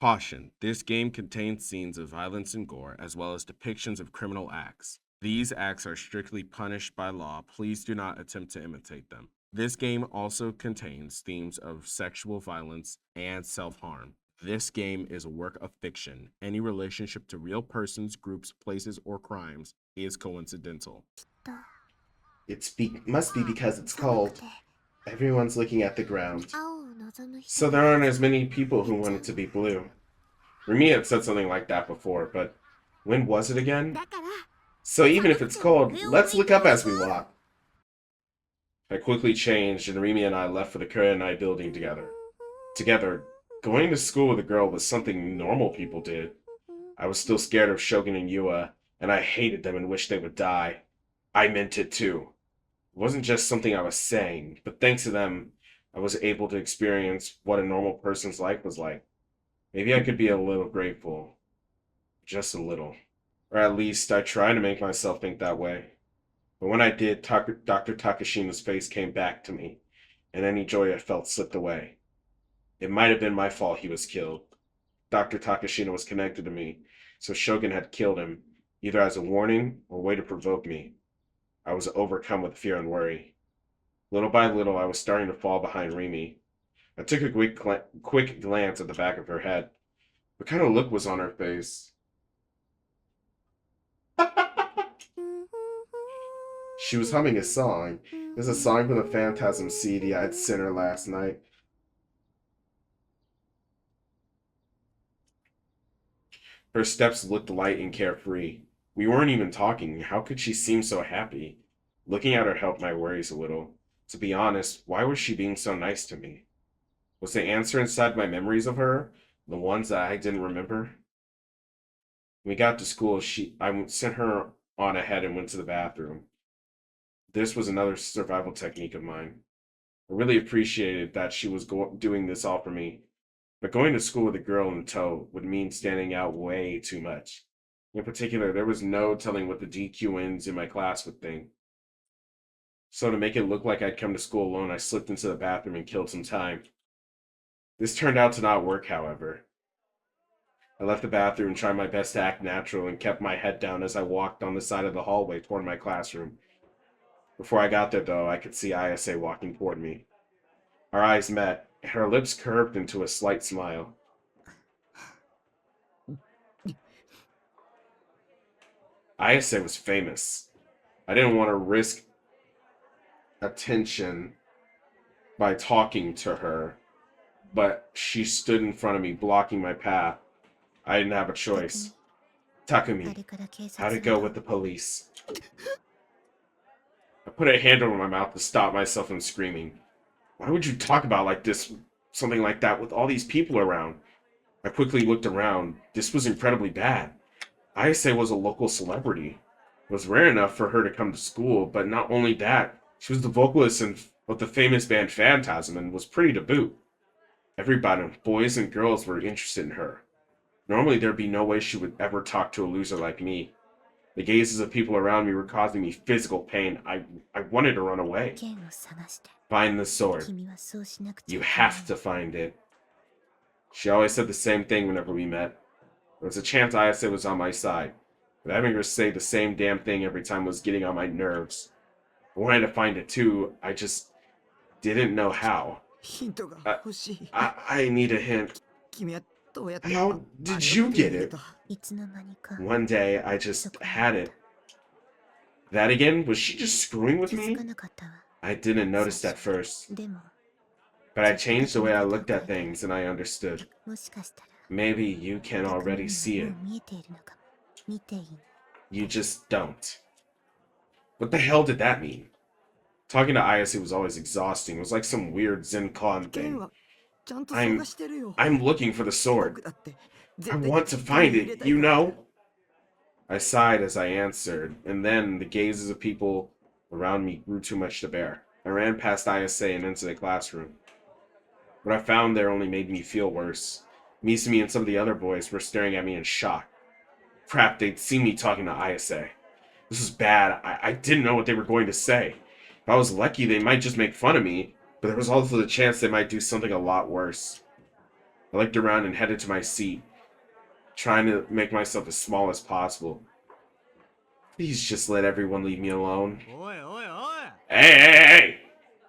Caution: this game contains scenes of violence and gore, as well as depictions of criminal acts. These acts are strictly punished by law. Please do not attempt to imitate them. This game also contains themes of sexual violence and self harm. This game is a work of fiction. Any relationship to real persons, groups, places, or crimes is coincidental. Must be because it's cold. Everyone's looking at the ground. So there aren't as many people who want it to be blue. Remy had said something like that before, but when was it again? So even if it's cold, let's look up as we walk. I quickly changed, and Remy and I left for the Kurenai building together. Together, going to school with a girl was something normal people did. I was still scared of Shogun and Yua, and I hated them and wished they would die. I meant it too. It wasn't just something I was saying, but thanks to them, I was able to experience what a normal person's life was like. Maybe I could be a little grateful. Just a little. Or at least I try to make myself think that way. But when I did, Dr. Takashina's face came back to me, and any joy I felt slipped away. It might have been my fault he was killed. Dr. Takashina was connected to me, so Shogun had killed him, either as a warning or a way to provoke me. I was overcome with fear and worry. Little by little, I was starting to fall behind Remy. I took a quick glance at the back of her head. What kind of look was on her face? She was humming a song. It was a song from the Phantasm CD I'd sent her last night. Her steps looked light and carefree. We weren't even talking. How could she seem so happy? Looking at her helped my worries a little. To be honest, why was she being so nice to me? Was the answer inside my memories of her, the ones that I didn't remember? When we got to school, I sent her on ahead and went to the bathroom. This was another survival technique of mine. I really appreciated that she was doing this all for me. But going to school with a girl in tow would mean standing out way too much. In particular, there was no telling what the DQNs in my class would think. So to make it look like I'd come to school alone, I slipped into the bathroom and killed some time. This turned out to not work, however. I left the bathroom and tried my best to act natural and kept my head down as I walked on the side of the hallway toward my classroom. Before I got there, though, I could see Ayase walking toward me. Our eyes met, and her lips curved into a slight smile. Ayase was famous. I didn't want to risk attention by talking to her, but she stood in front of me, blocking my path. I didn't have a choice. Takumi, how'd it go with the police? I put a hand over my mouth to stop myself from screaming. Why would you talk about something like that with all these people around? I quickly looked around. This was incredibly bad. Ayase was a local celebrity. It was rare enough for her to come to school, but not only that, she was the vocalist of the famous band Phantasm and was pretty to boot. Everybody, boys and girls, were interested in her. Normally, there'd be no way she would ever talk to a loser like me. The gazes of people around me were causing me physical pain. I wanted to run away. Find the sword. You have to find it. She always said the same thing whenever we met. There was a chance Ayase was on my side, but having her say the same damn thing every time was getting on my nerves. I wanted to find it too, I just didn't know how. I need a hint. How did you get it? One day, I just had it. That again? Was she just screwing with me? I didn't notice at first. But I changed the way I looked at things and I understood. Maybe you can already see it. You just don't. What the hell did that mean? Talking to Ayase was always exhausting. It was like some weird Zen con thing. I'm looking for the sword. I want to find it, you know? I sighed as I answered, and then the gazes of people around me grew too much to bear. I ran past Ayase and into the classroom. What I found there only made me feel worse. Misumi and some of the other boys were staring at me in shock. Crap, they'd seen me talking to Ayase. This was bad. I didn't know what they were going to say. If I was lucky, they might just make fun of me, but there was also the chance they might do something a lot worse. I looked around and headed to my seat, trying to make myself as small as possible. Please just let everyone leave me alone. Hey!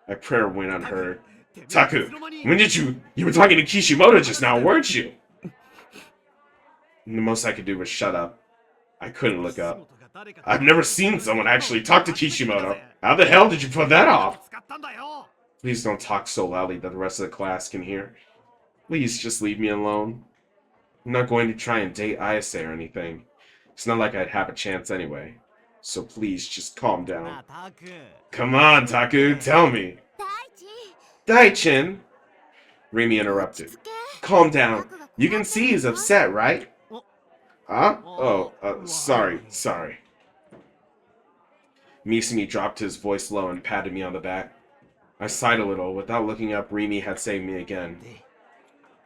My prayer went unheard. Taku, when did you were talking to Kishimoto just now, weren't you? And the most I could do was shut up. I couldn't look up. I've never seen someone actually talk to Kishimoto. How the hell did you put that off? Please don't talk so loudly that the rest of the class can hear. Please just leave me alone. I'm not going to try and date Ayase or anything. It's not like I'd have a chance anyway. So please just calm down. Come on, Taku, tell me. Daichin! Rimi interrupted. Calm down. You can see he's upset, right? Huh? Oh, sorry. Misumi dropped his voice low and patted me on the back. I sighed a little. Without looking up, Rimi had saved me again.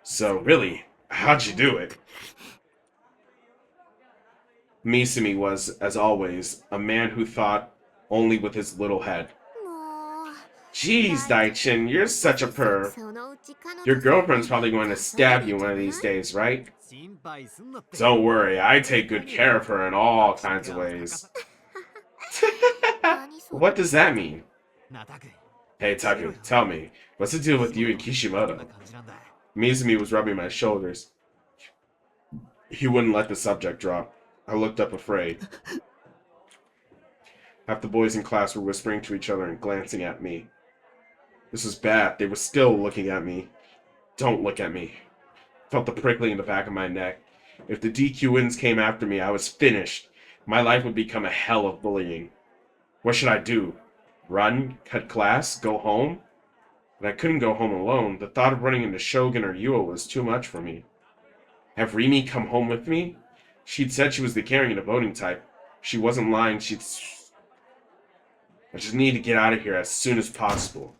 So, really, how'd you do it? Misumi was, as always, a man who thought only with his little head. Jeez, Daichin, you're such a perv. Your girlfriend's probably going to stab you one of these days, right? Don't worry, I take good care of her in all kinds of ways. What does that mean? Hey, Taku, tell me, what's the deal with you and Kishimoto? Mizumi was rubbing my shoulders. He wouldn't let the subject drop. I looked up afraid. Half the boys in class were whispering to each other and glancing at me. This was bad. They were still looking at me. Don't look at me. Felt the prickling in the back of my neck. If the DQNs came after me, I was finished. My life would become a hell of bullying. What should I do? Run? Cut class? Go home? But I couldn't go home alone. The thought of running into Shogun or Yua was too much for me. Have Rimi come home with me? She'd said she was the caring and devoting type. She wasn't lying. I just need to get out of here as soon as possible.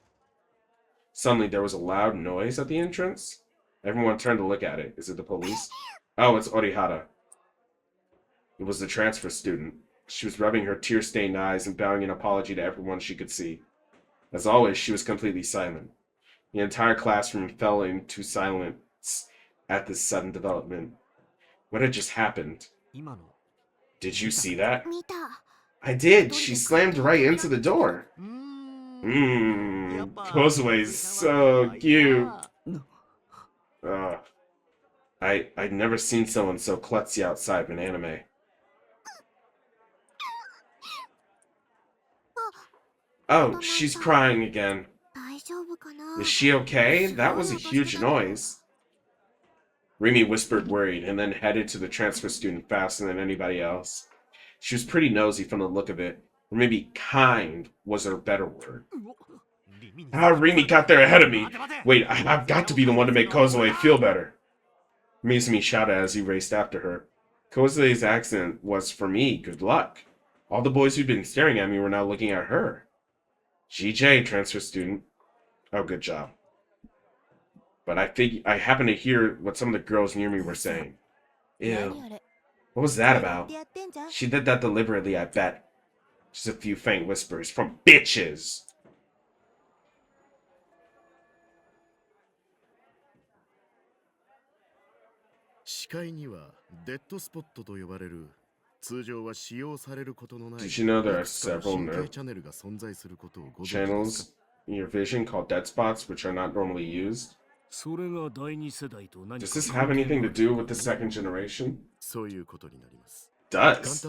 Suddenly, there was a loud noise at the entrance. Everyone turned to look at it. Is it the police? Oh, it's Orihara. It was the transfer student. She was rubbing her tear-stained eyes and bowing an apology to everyone she could see. As always, she was completely silent. The entire classroom fell into silence at this sudden development. What had just happened? Did you see that? I did. She slammed right into the door. Kozue's so cute. I'd never seen someone so klutzy outside of an anime. Oh, she's crying again. Is she okay? That was a huge noise. Rimi whispered worried, and then headed to the transfer student faster than anybody else. She was pretty nosy from the look of it, or maybe kind was her better word. Rimi got there ahead of me. Wait, I've got to be the one to make Kozue feel better. Mizumi shouted as he raced after her. Kozue's accident was, for me, good luck. All the boys who'd been staring at me were now looking at her. GJ, transfer student. Oh, good job. But I happened to hear what some of the girls near me were saying. Ew. What was that about? She did that deliberately, I bet. Just a few faint whispers from bitches. Did you know there are several nerve channels in your vision called dead spots, which are not normally used? Does this have anything to do with the second generation? Does.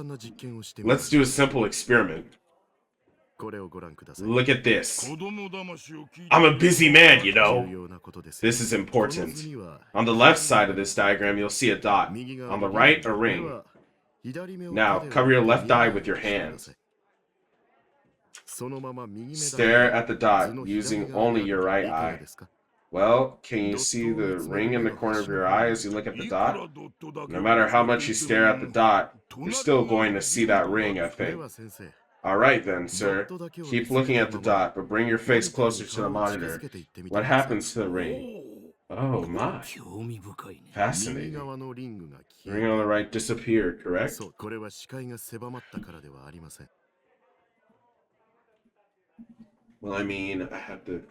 Let's do a simple experiment. Look at this. I'm a busy man, you know. This is important. On the left side of this diagram, you'll see a dot. On the right, a ring. Now, cover your left eye with your hand. Stare at the dot using only your right eye. Well, can you see the ring in the corner of your eye as you look at the dot? No matter how much you stare at the dot, you're still going to see that ring, I think. Alright then, sir. Keep looking at the dot, but bring your face closer to the monitor. What happens to the ring? Oh my. Fascinating. The ring on the right disappeared, correct? Well, I mean, I have to...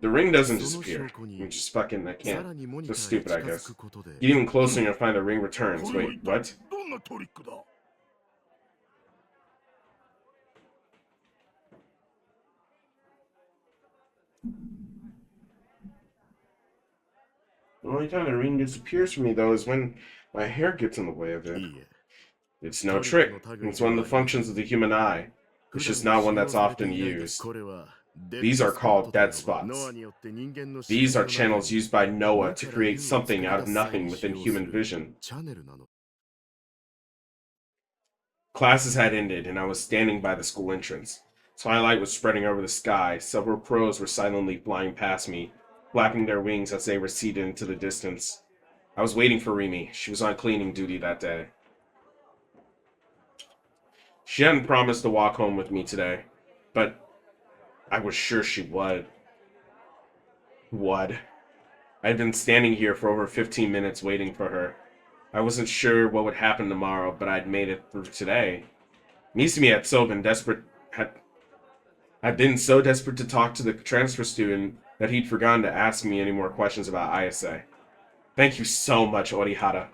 The ring doesn't disappear. I'm just fucking, I can't. Just stupid, I guess. Get even closer and you'll find the ring returns. Wait, what? The only time the ring disappears from me, though, is when my hair gets in the way of it. It's no trick. It's one of the functions of the human eye. It's just not one that's often used. These are called dead spots. These are channels used by Noah to create something out of nothing within human vision. Classes had ended, and I was standing by the school entrance. Twilight was spreading over the sky. Several crows were silently flying past me, flapping their wings as they receded into the distance. I was waiting for Rimi. She was on cleaning duty that day. She hadn't promised to walk home with me today, but I was sure she would. I'd been standing here for over 15 minutes waiting for her. I wasn't sure what would happen tomorrow, but I'd made it through today. Misumi had been so desperate to talk to the transfer student that he'd forgotten to ask me any more questions about Ayase. Thank you so much, Orihara.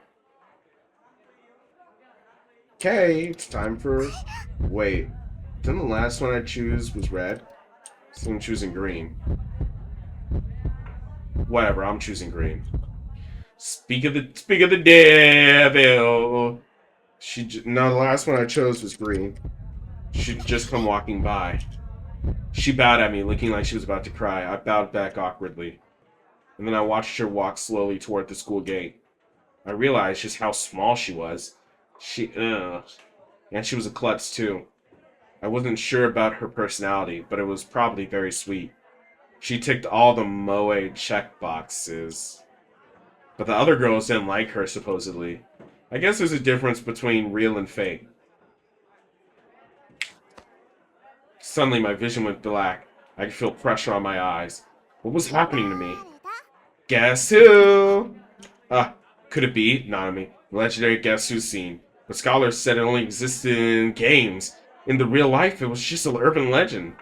Okay, it's time for... Wait, then the last one I choose was red? So I'm choosing green. Whatever, I'm choosing green. Speak of the devil. No, the last one I chose was green. She'd just come walking by. She bowed at me, looking like she was about to cry. I bowed back awkwardly. And then I watched her walk slowly toward the school gate. I realized just how small she was. And she was a klutz, too. I wasn't sure about her personality, but it was probably very sweet. She ticked all the moe check boxes. But the other girls didn't like her, supposedly. I guess there's a difference between real and fake. Suddenly, my vision went black. I could feel pressure on my eyes. What was happening to me? Guess who? Could it be Nanami, the legendary Guess Who scene? But scholars said it only existed in games. In the real life, it was just an urban legend.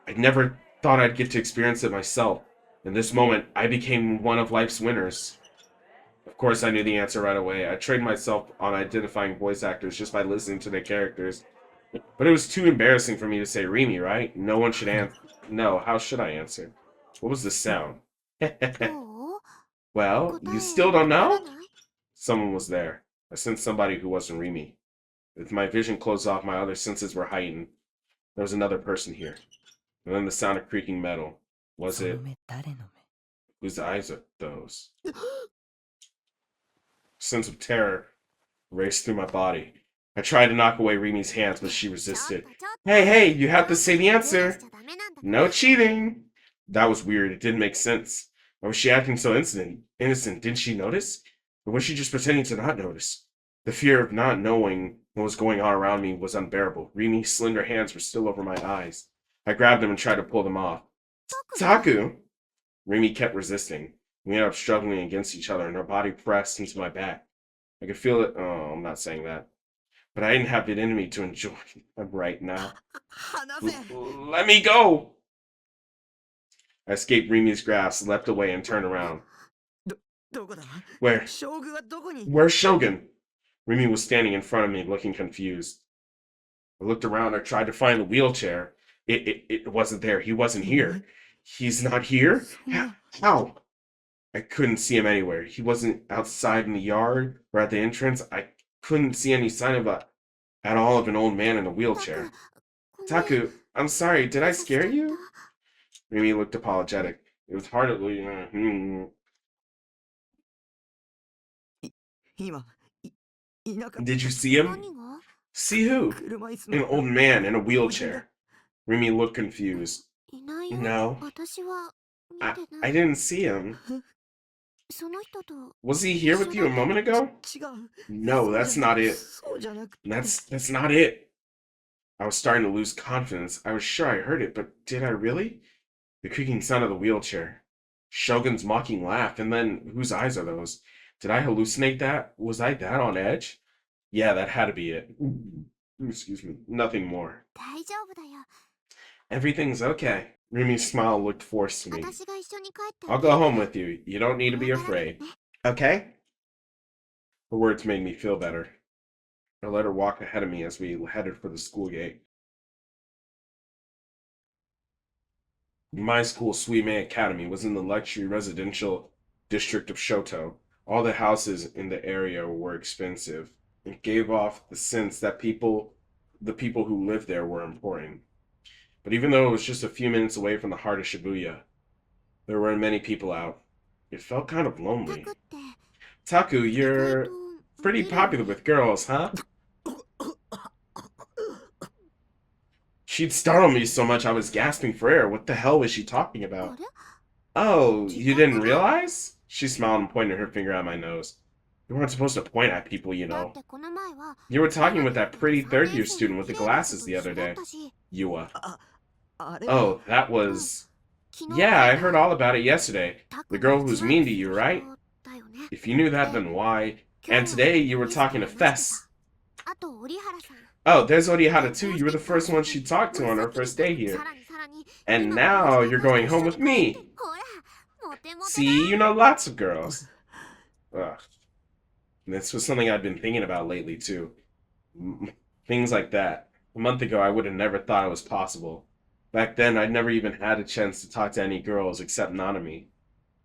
I never thought I'd get to experience it myself. In this moment, I became one of life's winners. Of course, I knew the answer right away. I trained myself on identifying voice actors just by listening to their characters. But it was too embarrassing for me to say Rimi, right? No one should answer. No, how should I answer? What was the sound? Well, you still don't know? Someone was there. I sensed somebody who wasn't Rimi. With my vision closed off, my other senses were heightened. There was another person here. And then the sound of creaking metal. Was it? Whose eyes are those? A sense of terror raced through my body. I tried to knock away Rimi's hands, but she resisted. Hey, you have to say the answer. No cheating. That was weird. It didn't make sense. Why was she acting so innocent? Didn't she notice? Or was she just pretending to not notice? The fear of not knowing what was going on around me was unbearable. Rimi's slender hands were still over my eyes. I grabbed them and tried to pull them off. Taku! Rimi kept resisting. We ended up struggling against each other, and her body pressed into my back. I could feel it. Oh, I'm not saying that. But I didn't have it in me to enjoy them right now. Let me go! I escaped Rimi's grasp, leapt away, and turned around. Where? Where's Shogun? Rimi was standing in front of me, looking confused. I looked around. I tried to find the wheelchair. It wasn't there. He wasn't here. He's not here? How? I couldn't see him anywhere. He wasn't outside in the yard or at the entrance. I couldn't see any sign at all of an old man in a wheelchair. Taku, I'm sorry. Did I scare you? Rimi looked apologetic. It was hard to... Did you see him? See who? An old man in a wheelchair. Rimi looked confused. No. I didn't see him. Was he here with you a moment ago? No, that's not it. That's not it. I was starting to lose confidence. I was sure I heard it, but did I really? The creaking sound of the wheelchair. Shogun's mocking laugh, and then whose eyes are those? Did I hallucinate that? Was I that on edge? Yeah, that had to be it. Excuse me. Nothing more. Everything's okay. Rimi's smile looked forced to me. I'll go home with you. You don't need to be afraid. Okay? Her words made me feel better. I let her walk ahead of me as we headed for the school gate. My school, Suimei Academy, was in the luxury residential district of Shoto. All the houses in the area were expensive. It gave off the sense that the people who lived there were important. But even though it was just a few minutes away from the heart of Shibuya, there weren't many people out. It felt kind of lonely. Taku, you're pretty popular with girls, huh? She'd startled me so much I was gasping for air. What the hell was she talking about? Oh, you didn't realize? She smiled and pointed her finger at my nose. You weren't supposed to point at people, you know. You were talking with that pretty third-year student with the glasses the other day. Yua. Oh, that was... Yeah, I heard all about it yesterday. The girl who was mean to you, right? If you knew that, then why? And today you were talking to Fess. Oh, there's Orihara too. You were the first one she talked to on her first day here. And now you're going home with me. See, you know lots of girls. Ugh. This was something I'd been thinking about lately too. Things like that. A month ago, I would have never thought it was possible. Back then, I'd never even had a chance to talk to any girls except Nanami.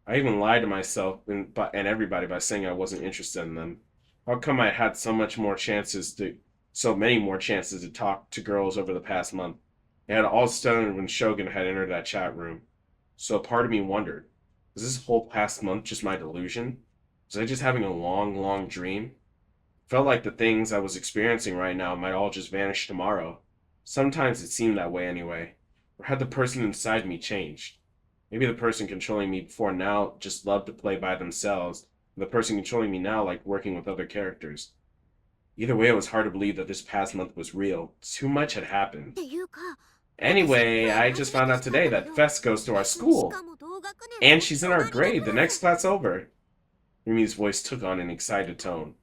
I even lied to myself and everybody by saying I wasn't interested in them. How come I had so many more chances to talk to girls over the past month? It had all started when Shogun had entered that chat room. So a part of me wondered, was this whole past month just my delusion? Was I just having a long, long dream? Felt like the things I was experiencing right now might all just vanish tomorrow. Sometimes it seemed that way anyway. Or had the person inside me changed? Maybe the person controlling me before now just loved to play by themselves, and the person controlling me now liked working with other characters. Either way, it was hard to believe that this past month was real. Too much had happened. Anyway, I just found out today that Fess goes to our school. And she's in our grade, the next class over. Rimi's voice took on an excited tone.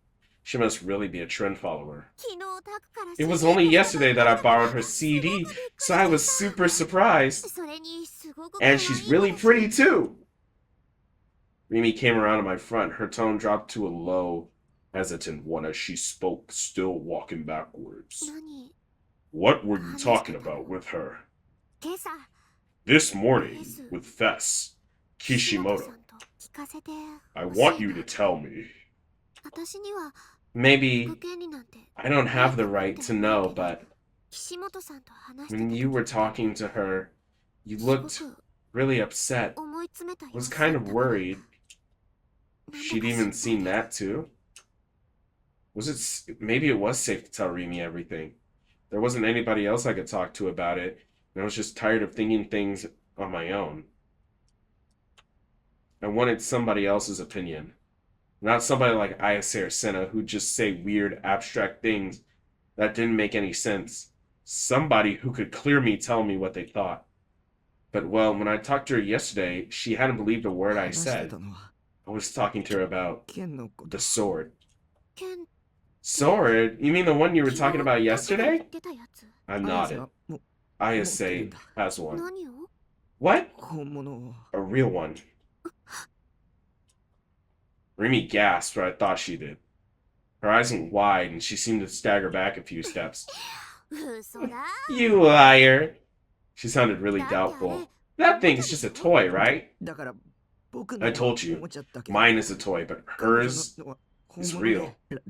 She must really be a trend follower. It was only yesterday that I borrowed her CD, so I was super surprised. And she's really pretty too. Rimi came around to my front. Her tone dropped to a low, hesitant one as she spoke, still walking backwards. What were you talking about with her? This morning, with Fess, Kishimoto. I want you to tell me. Maybe I don't have the right to know, but when you were talking to her, you looked really upset. I was kind of worried. She'd even seen that too. Maybe it was safe to tell Rimi everything. There wasn't anybody else I could talk to about it, and I was just tired of thinking things on my own. I wanted somebody else's opinion. Not somebody like Ayase or Senna who'd just say weird, abstract things that didn't make any sense. Somebody who could clearly tell me what they thought. But, well, when I talked to her yesterday, she hadn't believed a word I said. I was talking to her about the sword. Sword? You mean the one you were talking about yesterday? I nodded. Ayase has one. What? A real one. Rimi gasped, or I thought she did. Her eyes went wide, and she seemed to stagger back a few steps. You liar! She sounded really doubtful. That thing is just a toy, right? I told you, mine is a toy, but hers is real. If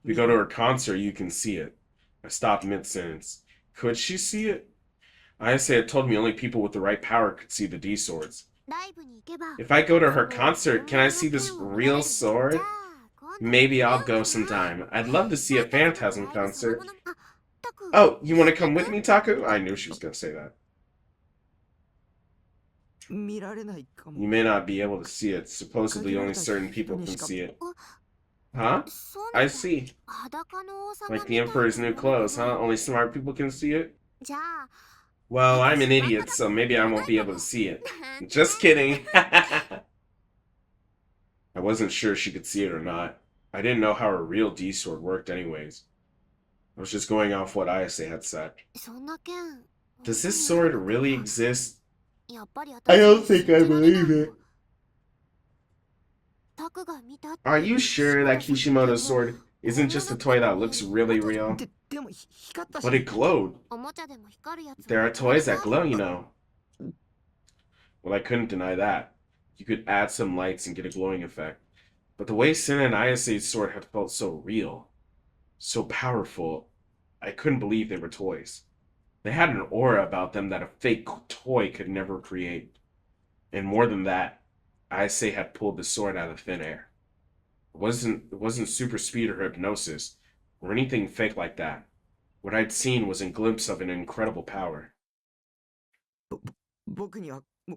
you go to her concert, you can see it. I stopped mid-sentence. Could she see it? Ayase had told me only people with the right power could see the D-swords. If I go to her concert, can I see this real sword? Maybe I'll go sometime. I'd love to see a Phantasm concert. Oh, you want to come with me, Taku? I knew she was going to say that. You may not be able to see it. Supposedly only certain people can see it. Huh? I see. Like the Emperor's new clothes, huh? Only smart people can see it? Well, I'm an idiot, so maybe I won't be able to see it. Just kidding. I wasn't sure she could see it or not. I didn't know how her real D-sword worked anyways. I was just going off what Ayase had said. Does this sword really exist? I don't think I believe it. Are you sure that Kishimoto's sword isn't just a toy that looks really real? But it glowed. There are toys that glow, you know. Well, I couldn't deny that. You could add some lights and get a glowing effect. But the way Senna and Ayase's sword had felt so real, so powerful, I couldn't believe they were toys. They had an aura about them that a fake toy could never create. And more than that, Ayase had pulled the sword out of thin air. It wasn't super speed or hypnosis, or anything fake like that. What I'd seen was a glimpse of an incredible power.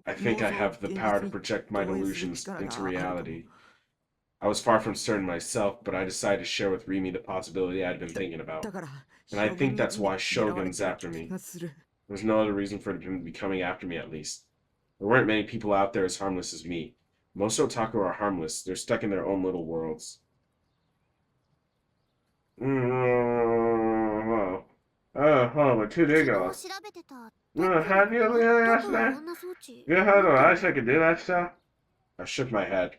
I think I have the power to project my delusions into reality. I was far from certain myself, but I decided to share with Rimi the possibility I'd been thinking about. And I think that's why Shogun's after me. There's no other reason for him to be coming after me, at least. There weren't many people out there as harmless as me. Most otaku are harmless. They're stuck in their own little worlds. Oh, oh, 2 days ago. Have you really asked that? You heard what I said could do that stuff? I shook my head.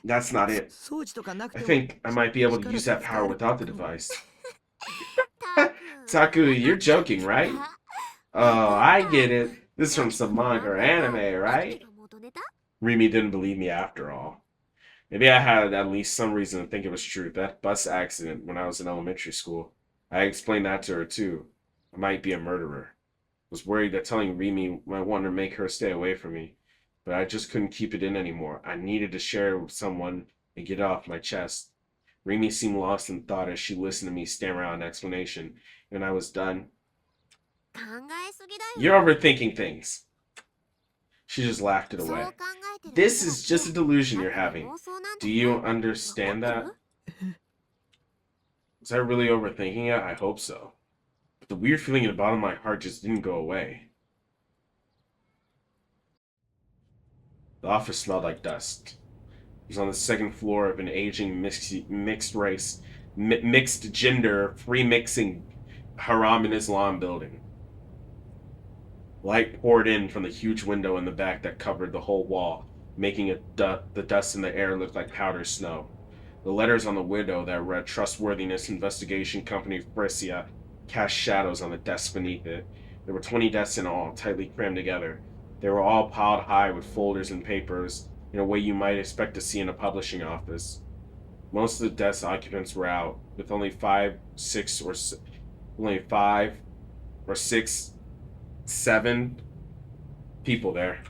That's not it. I think I might be able to use that power without the device. Taku, you're joking, right? Oh, I get it. This is from some manga or anime, right? Rimi didn't believe me after all. Maybe I had at least some reason to think it was true. That bus accident when I was in elementary school. I explained that to her too. I might be a murderer. I was worried that telling Rimi might want to make her stay away from me. But I just couldn't keep it in anymore. I needed to share it with someone and get it off my chest. Rimi seemed lost in thought as she listened to me stammer out an explanation. When I was done, you're overthinking things. She just laughed it away. This is just a delusion you're having. Do you understand that? Was I really overthinking it? I hope so. But the weird feeling in the bottom of my heart just didn't go away. The office smelled like dust. It was on the second floor of an aging mixed race, mixed gender, free mixing Haram and Islam building. Light poured in from the huge window in the back that covered the whole wall, making the dust in the air look like powdered snow. The letters on the window that read Trustworthiness Investigation Company Brescia cast shadows on the desks beneath it. There were 20 desks in all, tightly crammed together. They were all piled high with folders and papers, in a way you might expect to see in a publishing office. Most of the desk occupants were out, with only five or six, 7 people there.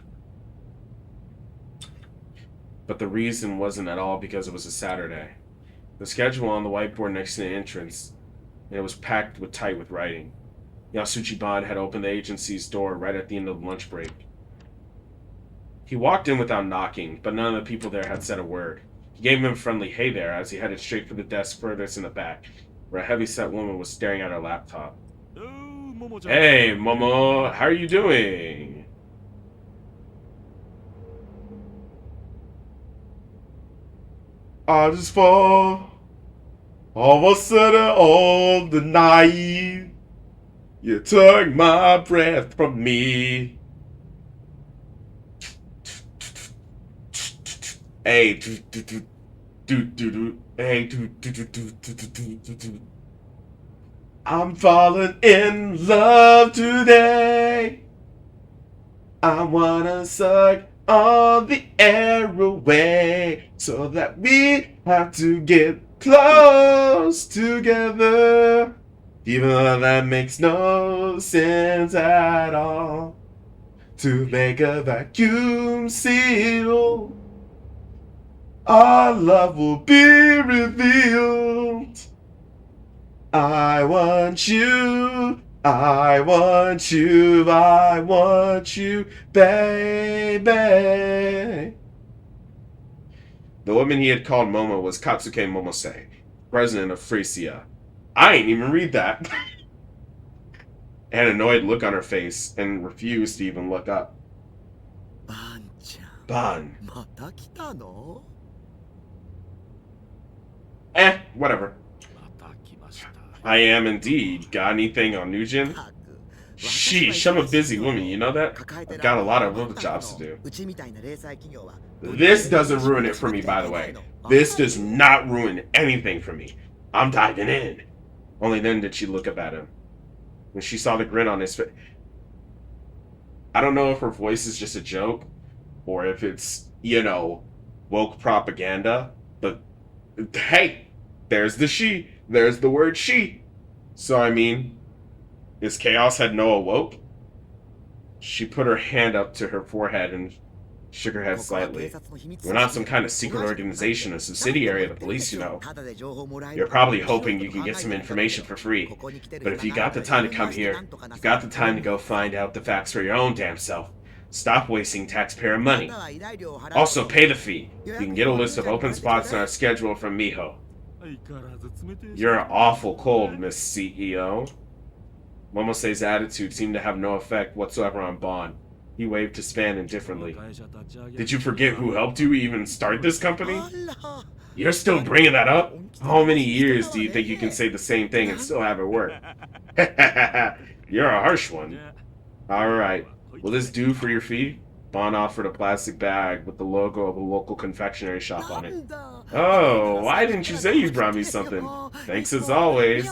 But the reason wasn't at all because it was a Saturday. The schedule on the whiteboard next to the entrance, and it was packed with tight with writing. Yasuchiban had opened the agency's door right at the end of the lunch break. He walked in without knocking, but none of the people there had said a word. He gave him a friendly hey there as he headed straight for the desk furthest in the back, where a heavy-set woman was staring at her laptop. Hey, Momo, how are you doing? I just fall all of a sudden all the night. You took my breath from me. Hey, hey, I'm falling in love today. I wanna suck all the air away so that we have to get close together. Even though that makes no sense at all. To make a vacuum seal, our love will be revealed. I want you, I want you, I want you, baby. The woman he had called Momo was Katsuke Momose, president of Frisia. I ain't even read that. An annoyed look on her face and refused to even look up. Ban. Whatever. I am indeed. Got anything on Nugent? Sheesh, I'm a busy woman, you know that? I've got a lot of other jobs to do. This doesn't ruin it for me, by the way. This does not ruin anything for me. I'm diving in. Only then did she look up at him. When she saw the grin on his face. I don't know if her voice is just a joke, or if it's, woke propaganda, but hey, there's the she. There's the word she. So, I mean, is Chaos had Noah woke? She put her hand up to her forehead and shook her head slightly. We're not some kind of secret organization, a subsidiary of the police, you know. You're probably hoping you can get some information for free. But if you got the time to come here, you got the time to go find out the facts for your own damn self. Stop wasting taxpayer money. Also, pay the fee. You can get a list of open spots in our schedule from Miho. You're awful cold, Miss CEO. Momose's attitude seemed to have no effect whatsoever on Bon. He waved his fan indifferently. Did you forget who helped you even start this company? You're still bringing that up? How many years do you think you can say the same thing and still have it work? You're a harsh one. Alright, will this do for your fee? Bon offered a plastic bag with the logo of a local confectionery shop on it. Oh, why didn't you say you brought me something? Thanks as always.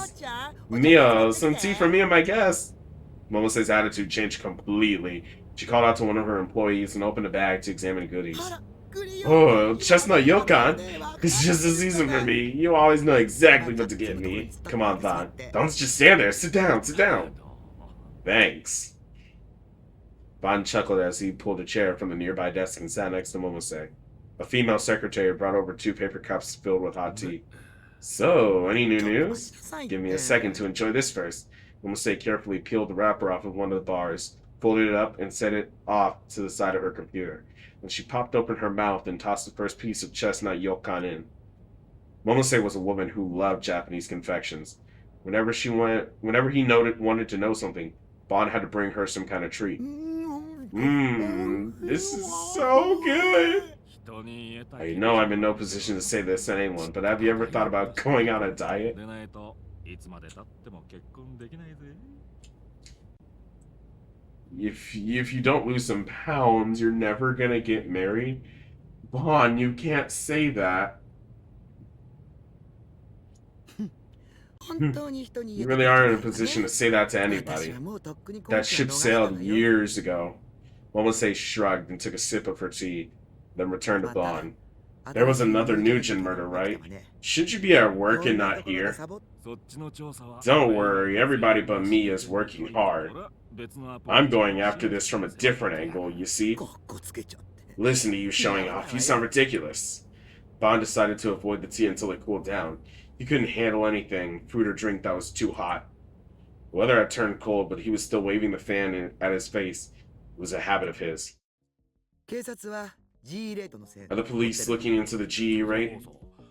Mio, some tea for me and my guests. Momose's attitude changed completely. She called out to one of her employees and opened a bag to examine goodies. Oh, Chestnut Yokan. It's just a season for me. You always know exactly what to get me. Come on, Thon. Don't just stand there. Sit down, sit down. Thanks. Bon chuckled as he pulled a chair from the nearby desk and sat next to Momose. A female secretary brought over 2 paper cups filled with hot tea. So, any new news? Give me a second to enjoy this first. Momose carefully peeled the wrapper off of one of the bars, folded it up, and set it off to the side of her computer. Then she popped open her mouth and tossed the first piece of chestnut yokan in. Momose was a woman who loved Japanese confections. Whenever he wanted to know something, Bon had to bring her some kind of treat. This is so good! I know I'm in no position to say this to anyone, but have you ever thought about going on a diet? If you don't lose some pounds, you're never gonna get married? Bon, you can't say that. You really aren't in a position to say that to anybody. That ship sailed years ago. Momose shrugged and took a sip of her tea, then returned to Bon. There was another Nugent murder, right? Should you be at work and not here? Don't worry, everybody but me is working hard. I'm going after this from a different angle, you see? Listen to you showing off, you sound ridiculous. Bon decided to avoid the tea until it cooled down. He couldn't handle anything, food or drink that was too hot. The weather had turned cold, but he was still waving the fan at his face. It was a habit of his. Are the police looking into the GE rate?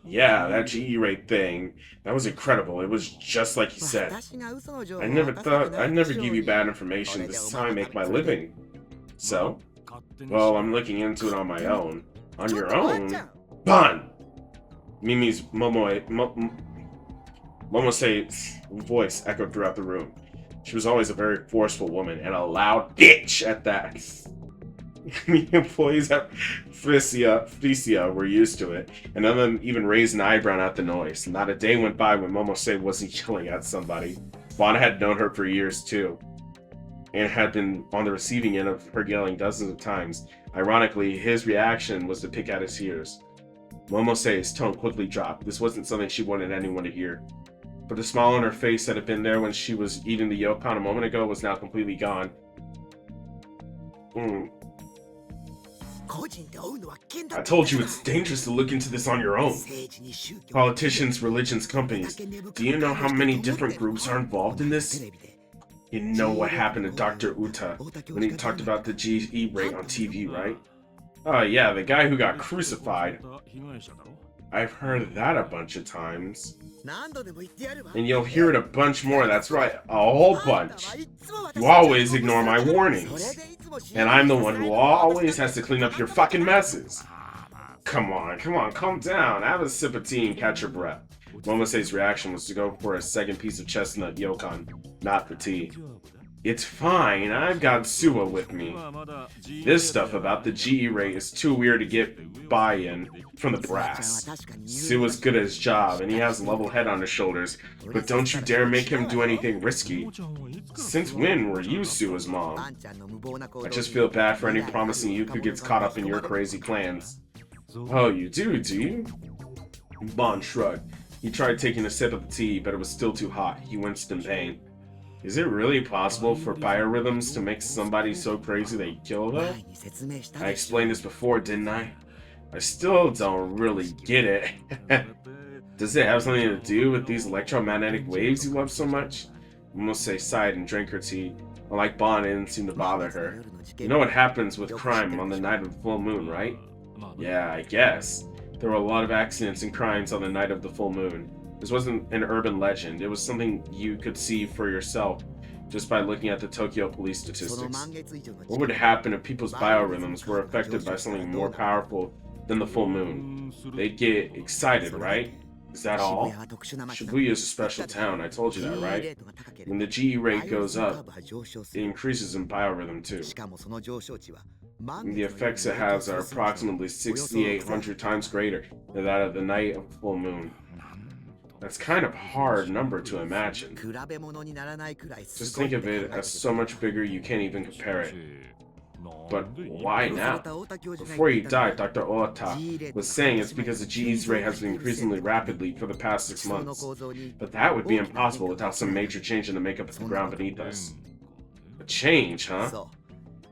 Yeah, that GE rate thing. That was incredible. It was just like he said. I'd never give you bad information. This is how I make my living. So? Well, I'm looking into it on my own. On your own? Bon! Mimi's Momose's voice echoed throughout the room. She was always a very forceful woman, and a loud bitch at that. The employees at Frisia were used to it, and none of them even raised an eyebrow at the noise. Not a day went by when Momose wasn't yelling at somebody. Bon had known her for years, too, and had been on the receiving end of her yelling dozens of times. Ironically, his reaction was to pick at his ears. Momose's tone quickly dropped. This wasn't something she wanted anyone to hear. But the smile on her face that had been there when she was eating the yokan a moment ago was now completely gone. I told you it's dangerous to look into this on your own. Politicians, religions, companies. Do you know how many different groups are involved in this? You know what happened to Dr. Uta when he talked about the GE rate on TV, right? Oh yeah, the guy who got crucified. I've heard that a bunch of times. And you'll hear it a bunch more, that's right, a whole bunch. You always ignore my warnings. And I'm the one who always has to clean up your fucking messes. Come on, calm down. Have a sip of tea and catch your breath. Momose's reaction was to go for a second piece of chestnut yokan, not the tea. It's fine, I've got Suwa with me. This stuff about the GE rate is too weird to get buy-in from the brass. Suwa's good at his job, and he has a level head on his shoulders, but don't you dare make him do anything risky. Since when were you Suwa's mom? I just feel bad for any promising youth who gets caught up in your crazy plans. Oh, you do you? Bond shrugged. He tried taking a sip of the tea, but it was still too hot. He winced in pain. Is it really possible for biorhythms to make somebody so crazy they kill them? I explained this before, didn't I? I still don't really get it. Does it have something to do with these electromagnetic waves you love so much? Momose sighed and drank her tea. Unlike Bond, it didn't seem to bother her. You know what happens with crime on the night of the full moon, right? Yeah, I guess. There were a lot of accidents and crimes on the night of the full moon. This wasn't an urban legend. It was something you could see for yourself just by looking at the Tokyo police statistics. What would happen if people's biorhythms were affected by something more powerful than the full moon? They'd get excited, right? Is that all? Shibuya is a special town, I told you that, right? When the GE rate goes up, it increases in biorhythm too. And the effects it has are approximately 6,800 times greater than that of the night of the full moon. That's kind of hard number to imagine. Just think of it as so much bigger you can't even compare it. But why now? Before he died, Dr. Ota was saying it's because the GE's rate has been increasingly rapidly for the past 6 months. But that would be impossible without some major change in the makeup of the ground beneath us. A change, huh?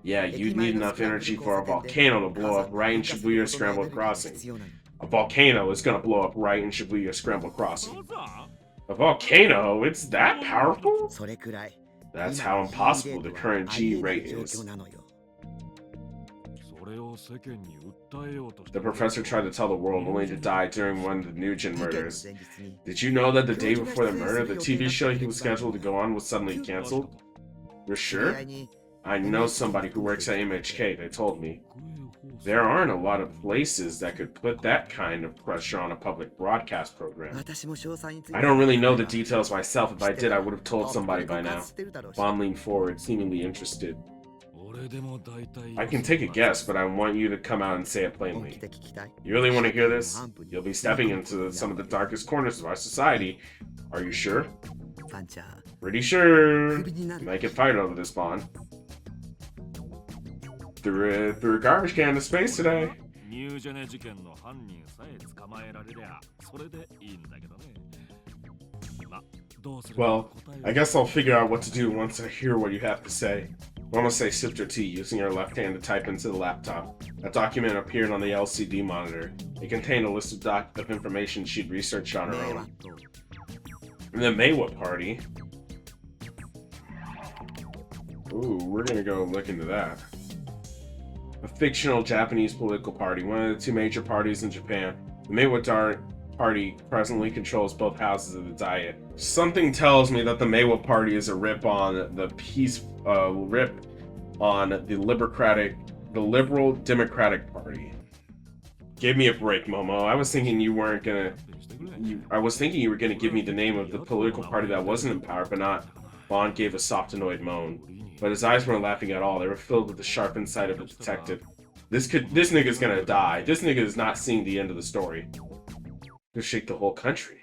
Yeah, you'd need enough energy for a volcano to blow up right in Shibuya Scrambled Crossing. A volcano is gonna blow up right in Shibuya Scrambled Crossing. A volcano? It's that powerful? That's how impossible the current G rate is. The professor tried to tell the world only to die during one of the Nugent murders. Did you know that the day before the murder, the TV show he was scheduled to go on was suddenly cancelled? You're sure? I know somebody who works at MHK, they told me. There aren't a lot of places that could put that kind of pressure on a public broadcast program. I don't really know the details myself. If I did, I would have told somebody by now. Bond leaned forward, seemingly interested. I can take a guess, but I want you to come out and say it plainly. You really want to hear this? You'll be stepping into some of the darkest corners of our society. Are you sure? Pretty sure. You might get fired over this, Bond. Threw a garbage can into space today. Well, I guess I'll figure out what to do once I hear what you have to say. Momose sipped her tea, using her left hand to type into the laptop. A document appeared on the LCD monitor. It contained a list of information she'd researched on her own. The Meiwa Party. Ooh, we're gonna go look into that. A fictional Japanese political party, one of the two major parties in Japan. The Meiwa Party presently controls both houses of the Diet. Something tells me that the Meiwa Party is a rip on the Liberal Democratic Party. Give me a break, Momo. I was thinking you were gonna give me the name of the political party that wasn't in power, but not. Bond gave a soft, annoyed moan. But his eyes weren't laughing at all. They were filled with the sharp insight of a detective. This nigga's gonna die. This nigga is not seeing the end of the story. Could shake the whole country.